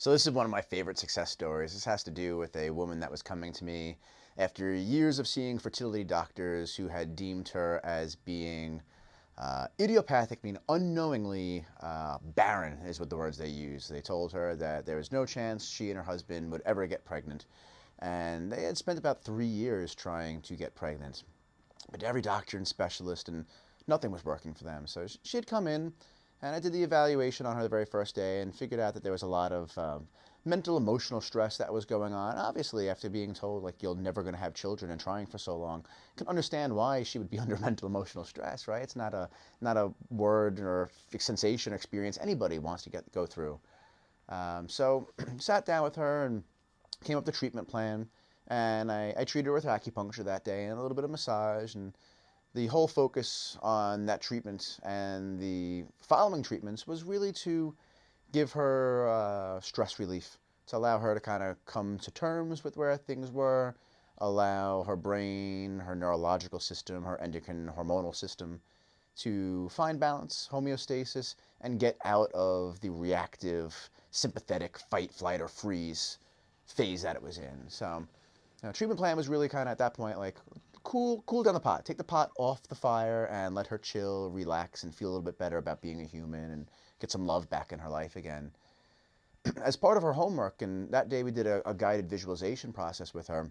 So this is one of my favorite success stories. This has to do with a woman that was coming to me after years of seeing fertility doctors who had deemed her as being idiopathic, meaning unknowingly barren, is what the words they use. They told her that there was no chance she and her husband would ever get pregnant. And they had spent about 3 years trying to get pregnant. But every doctor and specialist, and nothing was working for them. So she had come in, and I did the evaluation on her the very first day and figured out that there was a lot of mental, emotional stress that was going on. Obviously, after being told, like, you're never going to have children and trying for so long, I can understand why she would be under mental, emotional stress, right? It's not a word or sensation or experience anybody wants to go through. So sat down with her and came up with a treatment plan. And I treated her with acupuncture that day and a little bit of massage. And the whole focus on that treatment and the following treatments was really to give her stress relief, to allow her to kind of come to terms with where things were, allow her brain, her neurological system, her endocrine hormonal system to find balance, homeostasis, and get out of the reactive, sympathetic fight, flight, or freeze phase that it was in. So, treatment plan was really kind of at that point like cool down the pot, take the pot off the fire, and let her chill, relax, and feel a little bit better about being a human and get some love back in her life again. As part of her homework, and that day we did a guided visualization process with her.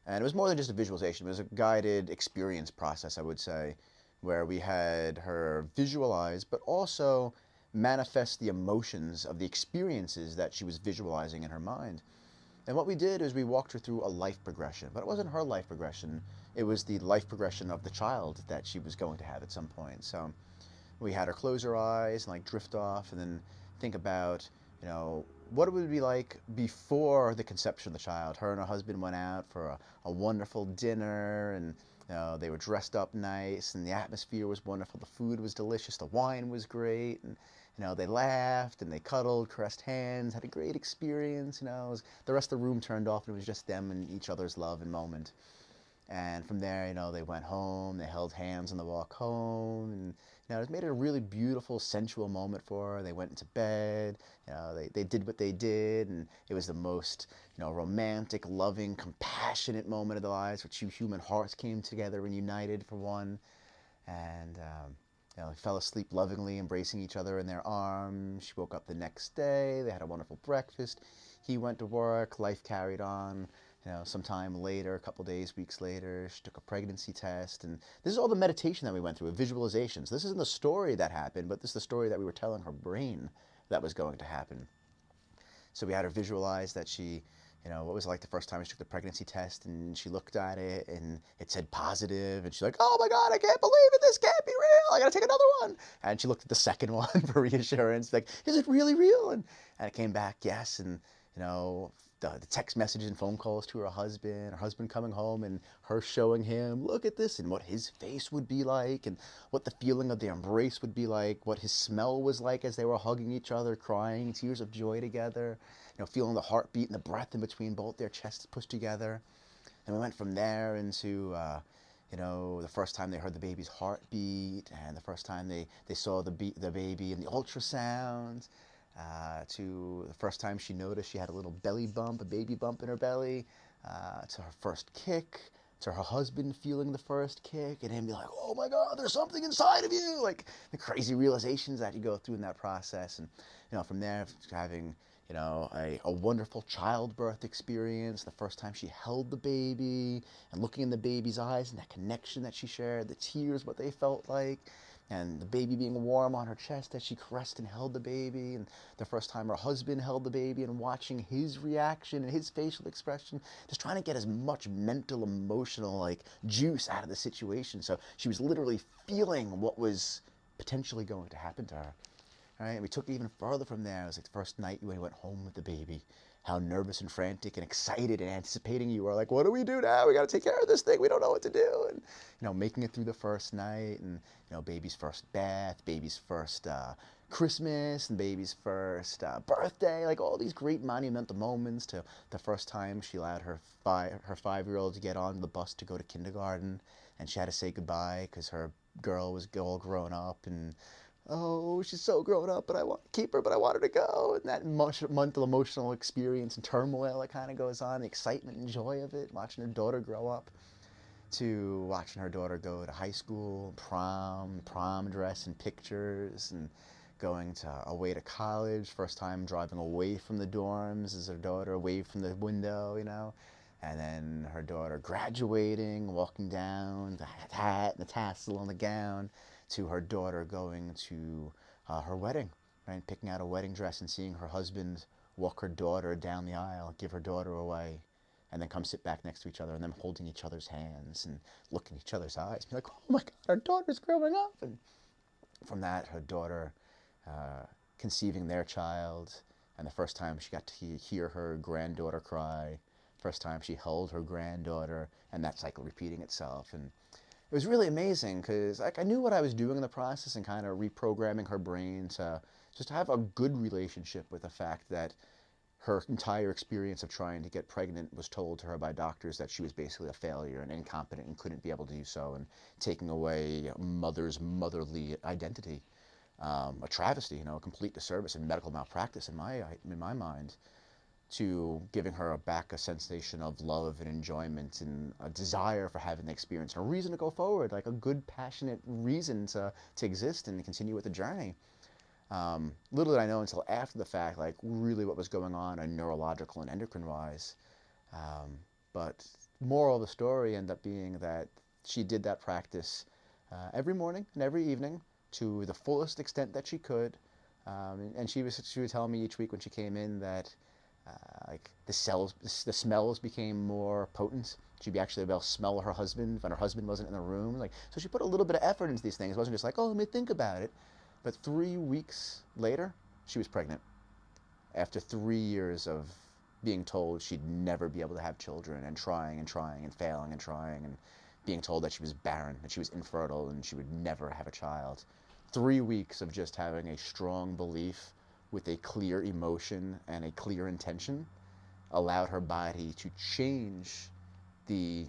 And it was more than just a visualization, it was a guided experience process, I would say, where we had her visualize, but also manifest the emotions of the experiences that she was visualizing in her mind. And what we did is we walked her through a life progression, but it wasn't her life progression, it was the life progression of the child that she was going to have at some point. So we had her close her eyes and like drift off and then think about, what it would be like before the conception of the child. Her and her husband went out for a wonderful dinner, and they were dressed up nice, and the atmosphere was wonderful. The food was delicious. The wine was great, and they laughed and they cuddled, caressed hands, had a great experience. The rest of the room turned off, and it was just them and each other's love and moment. And from there, they went home, they held hands on the walk home, and it made it a really beautiful, sensual moment for her. They went into bed, they did what they did, and it was the most, romantic, loving, compassionate moment of their lives, where two human hearts came together and united for one. And they fell asleep lovingly, embracing each other in their arms. She woke up the next day. They had a wonderful breakfast. He went to work. Life carried on. Sometime later, a couple days, weeks later, she took a pregnancy test. And this is all the meditation that we went through, visualizations. This isn't the story that happened, but this is the story that we were telling her brain that was going to happen. So we had her visualize that she, what was it like the first time she took the pregnancy test, and she looked at it and it said positive, and she's like, oh my God, I can't believe it, this can't be real, I gotta take another one. And she looked at the second one for reassurance, like, is it really real? And it came back, yes. And the text messages and phone calls to her husband coming home and her showing him, look at this, and what his face would be like, and what the feeling of the embrace would be like, what his smell was like as they were hugging each other, crying tears of joy together, feeling the heartbeat and the breath in between both their chests pushed together. And we went from there into the first time they heard the baby's heartbeat, and the first time they saw the baby in the ultrasound, to the first time she noticed she had a little belly bump, a baby bump in her belly, to her first kick, to her husband feeling the first kick, and him be like, oh my God, there's something inside of you, like the crazy realizations that you go through in that process. And from there, having a wonderful childbirth experience, the first time she held the baby and looking in the baby's eyes and that connection that she shared, the tears, what they felt like, and the baby being warm on her chest as she caressed and held the baby, and the first time her husband held the baby and watching his reaction and his facial expression, just trying to get as much mental, emotional, like, juice out of the situation. So she was literally feeling what was potentially going to happen to her. Right? And we took it even further from there. It was like the first night when you went home with the baby, how nervous and frantic and excited and anticipating you were. Like, what do we do now? We got to take care of this thing. We don't know what to do. And, making it through the first night, and, baby's first bath, baby's first Christmas, and baby's first birthday, like all these great monumental moments, to the first time she allowed her 5-year-old to get on the bus to go to kindergarten, and she had to say goodbye because her girl was all grown up, and oh, she's so grown up, but I want to keep her, but I want her to go. And that month of emotional experience and turmoil that kind of goes on, the excitement and joy of it, watching her daughter grow up, to watching her daughter go to high school, prom dress and pictures, and going away to college, first time driving away from the dorms as her daughter waved from the window, and then her daughter graduating, walking down, the hat and the tassel on the gown, to her daughter going to her wedding, right? Picking out a wedding dress and seeing her husband walk her daughter down the aisle, give her daughter away, and then come sit back next to each other, and them holding each other's hands and looking in each other's eyes, be like, oh my God, our daughter's growing up. And from that, her daughter conceiving their child, and the first time she got to hear her granddaughter cry, first time she held her granddaughter, and that cycle repeating itself. And it was really amazing because I knew what I was doing in the process and kind of reprogramming her brain to just have a good relationship with the fact that her entire experience of trying to get pregnant was told to her by doctors that she was basically a failure and incompetent and couldn't be able to do so, and taking away a mother's motherly identity. A travesty, a complete disservice and medical malpractice in my mind, to giving her back a sensation of love and enjoyment and a desire for having the experience and a reason to go forward, like a good, passionate reason to exist and continue with the journey. Little did I know until after the fact, like really what was going on neurological and endocrine wise. But moral of the story ended up being that she did that practice every morning and every evening to the fullest extent that she could. And she would tell me each week when she came in that like the smells became more potent. She'd be actually able to smell her husband when her husband wasn't in the room. Like, so she put a little bit of effort into these things. It wasn't just like, oh, let me think about it. But 3 weeks later, she was pregnant. After 3 years of being told she'd never be able to have children, and trying and trying and failing and trying, and being told that she was barren, that she was infertile, and she would never have a child. 3 weeks of just having a strong belief with a clear emotion and a clear intention allowed her body to change the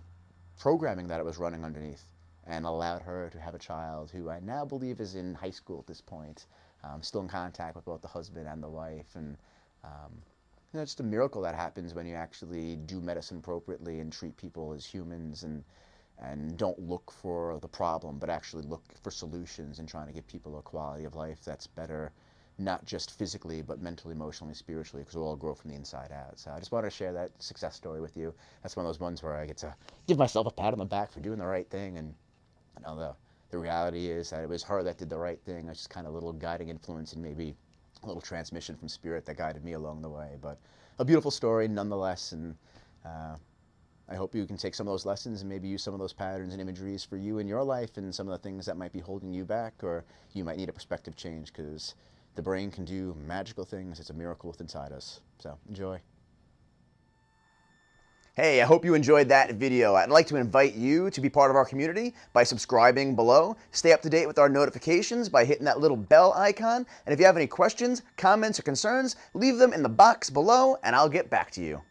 programming that it was running underneath, and allowed her to have a child who I now believe is in high school at this point, still in contact with both the husband and the wife. And it's just a miracle that happens when you actually do medicine appropriately and treat people as humans, and don't look for the problem, but actually look for solutions and trying to give people a quality of life that's better, not just physically, but mentally, emotionally, spiritually, because we all grow from the inside out. So I just wanted to share that success story with you. That's one of those ones where I get to give myself a pat on the back for doing the right thing. And the reality is that it was her that did the right thing. I was just kind of a little guiding influence and maybe a little transmission from spirit that guided me along the way. But a beautiful story nonetheless. And I hope you can take some of those lessons and maybe use some of those patterns and imageries for you in your life and some of the things that might be holding you back, or you might need a perspective change, because the brain can do magical things. It's a miracle within inside us. So enjoy. Hey, I hope you enjoyed that video. I'd like to invite you to be part of our community by subscribing below. Stay up to date with our notifications by hitting that little bell icon. And if you have any questions, comments, or concerns, leave them in the box below and I'll get back to you.